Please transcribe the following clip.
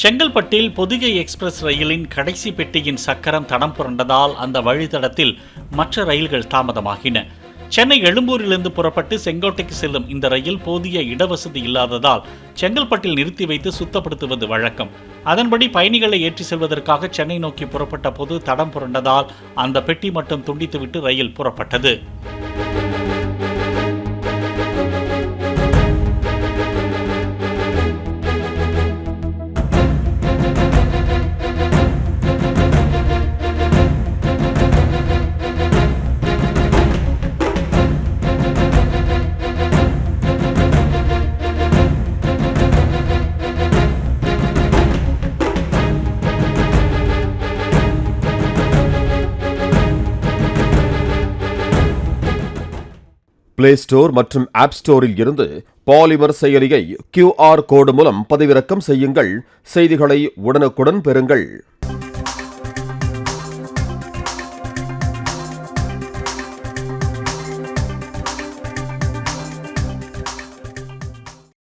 செங்கல்பட்டில் பொதிகை எக்ஸ்பிரஸ் ரயிலின் கடைசி பெட்டியின் சக்கரம் தடம் புரண்டதால் அந்த வழித்தடத்தில் மற்ற ரயில்கள் தாமதமாகின. சென்னை எழும்பூரிலிருந்து புறப்பட்டு செங்கோட்டைக்கு செல்லும் இந்த ரயில் போதிய இடவசதி இல்லாததால் செங்கல்பட்டில் நிறுத்தி வைத்து சுத்தப்படுத்துவது வழக்கம். அதன்படி பயணிகளை ஏற்றி செல்வதற்காக சென்னை நோக்கி புறப்பட்ட போது தடம் புரண்டதால் அந்த பெட்டி மட்டும் துண்டித்துவிட்டு ரயில் புறப்பட்டது. பிளே ஸ்டோர் மற்றும் ஆப் ஸ்டோரில் இருந்து பாலிமர் செயலியை QR கோடு மூலம் பதிவிறக்கம் செய்யுங்கள். செய்திகளை உடனுக்குடன் பெறுங்கள்.